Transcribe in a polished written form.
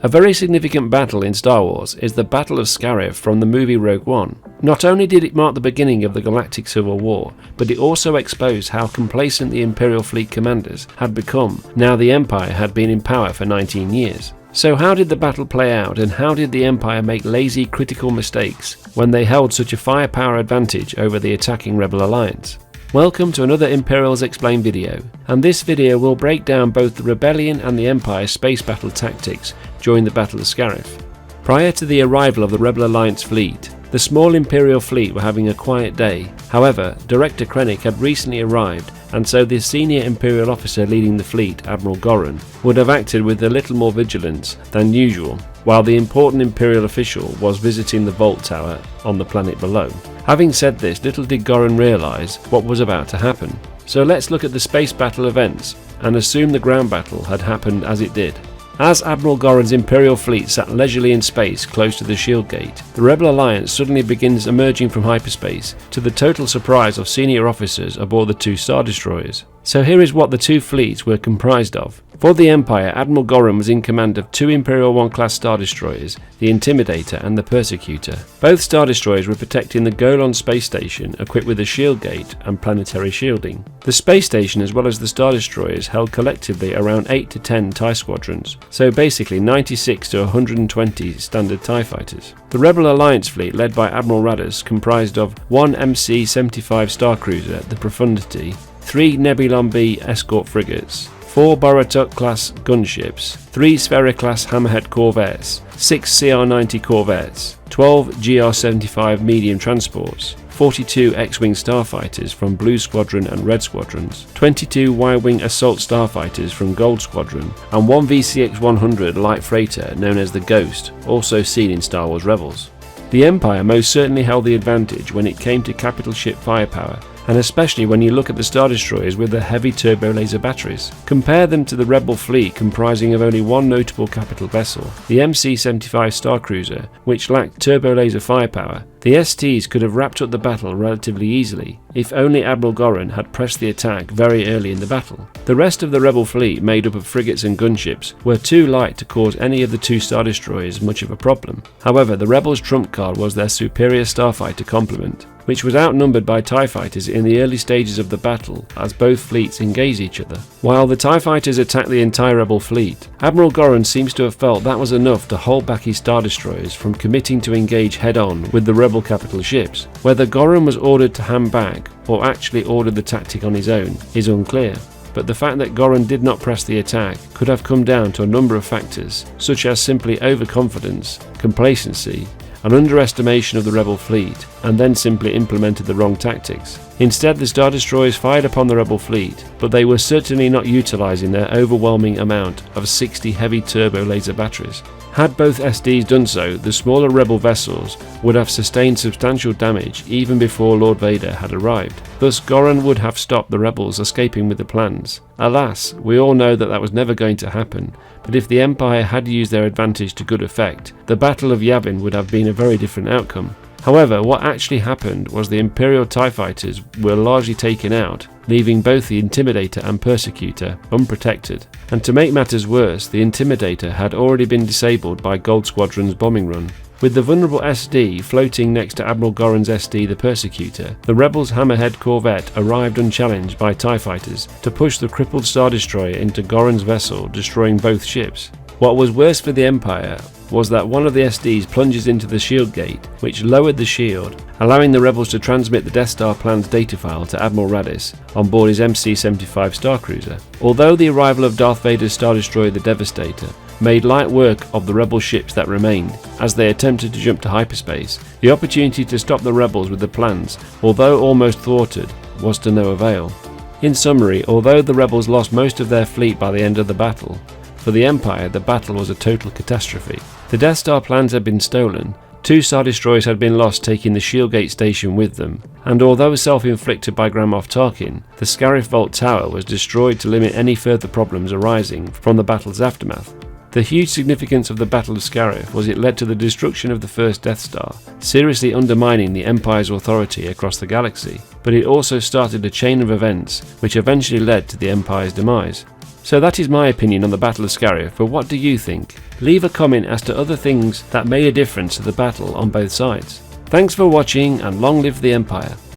A very significant battle in Star Wars is the Battle of Scarif from the movie Rogue One. Not only did it mark the beginning of the Galactic Civil War, but it also exposed how complacent the Imperial fleet commanders had become now the Empire had been in power for 19 years. So how did the battle play out, and how did the Empire make lazy, critical mistakes when they held such a firepower advantage over the attacking Rebel Alliance? Welcome to another Imperials Explained video, and this video will break down both the Rebellion and the Empire's space battle tactics during the Battle of Scarif. Prior to the arrival of the Rebel Alliance fleet, the small Imperial fleet were having a quiet day. However, Director Krennic had recently arrived, and so the senior Imperial officer leading the fleet, Admiral Gorin, would have acted with a little more vigilance than usual, while the important Imperial official was visiting the Vault Tower on the planet below. Having said this, little did Gorin realise what was about to happen. So let's look at the space battle events and assume the ground battle had happened as it did. As Admiral Gorin's Imperial fleet sat leisurely in space close to the shield gate, the Rebel Alliance suddenly begins emerging from hyperspace, to the total surprise of senior officers aboard the two Star Destroyers. So here is what the two fleets were comprised of. For the Empire, Admiral Gorin was in command of two Imperial 1 class Star Destroyers, the Intimidator and the Persecutor. Both Star Destroyers were protecting the Golan space station, equipped with a shield gate and planetary shielding. The space station, as well as the Star Destroyers, held collectively around 8 to 10 TIE squadrons, so basically 96 to 120 standard TIE fighters. The Rebel Alliance fleet, led by Admiral Raddus, comprised of one MC-75 Star Cruiser, the Profundity, 3 Nebulon B escort frigates, 4 Baratuk-class gunships, 3 Sphera-class Hammerhead Corvettes, 6 CR-90 Corvettes, 12 GR-75 medium transports, 42 X-Wing starfighters from Blue Squadron and Red Squadrons, 22 Y-Wing assault starfighters from Gold Squadron, and 1 VCX-100 light freighter known as the Ghost, also seen in Star Wars Rebels. The Empire most certainly held the advantage when it came to capital ship firepower, and especially when you look at the Star Destroyers with the heavy turbo laser batteries. Compare them to the Rebel fleet comprising of only one notable capital vessel, the MC-75 Star Cruiser, which lacked turbo laser firepower. The STs could have wrapped up the battle relatively easily, if only Admiral Gorin had pressed the attack very early in the battle. The rest of the Rebel fleet, made up of frigates and gunships, were too light to cause any of the two Star Destroyers much of a problem. However, the Rebels' trump card was their superior starfighter complement, which was outnumbered by TIE fighters in the early stages of the battle as both fleets engaged each other. While the TIE fighters attacked the entire Rebel fleet, Admiral Gorin seems to have felt that was enough to hold back his Star Destroyers from committing to engage head-on with the Rebel capital ships. Whether Gorin was ordered to hand back or actually ordered the tactic on his own is unclear, but the fact that Gorin did not press the attack could have come down to a number of factors, such as simply overconfidence, complacency, an underestimation of the Rebel fleet, and then simply implemented the wrong tactics. Instead, the Star Destroyers fired upon the Rebel fleet, but they were certainly not utilising their overwhelming amount of 60 heavy turbo laser batteries. Had both SDs done so, the smaller Rebel vessels would have sustained substantial damage even before Lord Vader had arrived. Thus, Gorin would have stopped the Rebels escaping with the plans. Alas, we all know that was never going to happen, but if the Empire had used their advantage to good effect, the Battle of Yavin would have been a very different outcome. However, what actually happened was the Imperial TIE fighters were largely taken out, leaving both the Intimidator and Persecutor unprotected. And to make matters worse, the Intimidator had already been disabled by Gold Squadron's bombing run. With the vulnerable SD floating next to Admiral Gorin's SD, the Persecutor, the Rebels' Hammerhead Corvette arrived unchallenged by TIE fighters to push the crippled Star Destroyer into Gorin's vessel, destroying both ships. What was worse for the Empire was that one of the SDs plunges into the shield gate, which lowered the shield, allowing the Rebels to transmit the Death Star plan's data file to Admiral Raddus on board his MC-75 Star Cruiser. Although the arrival of Darth Vader's Star Destroyer the Devastator made light work of the Rebel ships that remained as they attempted to jump to hyperspace, the opportunity to stop the Rebels with the plans, although almost thwarted, was to no avail. In summary, although the Rebels lost most of their fleet by the end of the battle, for the Empire the battle was a total catastrophe. The Death Star plans had been stolen, 2 Star Destroyers had been lost taking the Shieldgate station with them, and although self-inflicted by Grand Moff Tarkin, the Scarif Vault Tower was destroyed to limit any further problems arising from the battle's aftermath. The huge significance of the Battle of Scarif was it led to the destruction of the first Death Star, seriously undermining the Empire's authority across the galaxy, but it also started a chain of events which eventually led to the Empire's demise. So that is my opinion on the Battle of Scarif, but what do you think? Leave a comment as to other things that made a difference to the battle on both sides. Thanks for watching, and long live the Empire.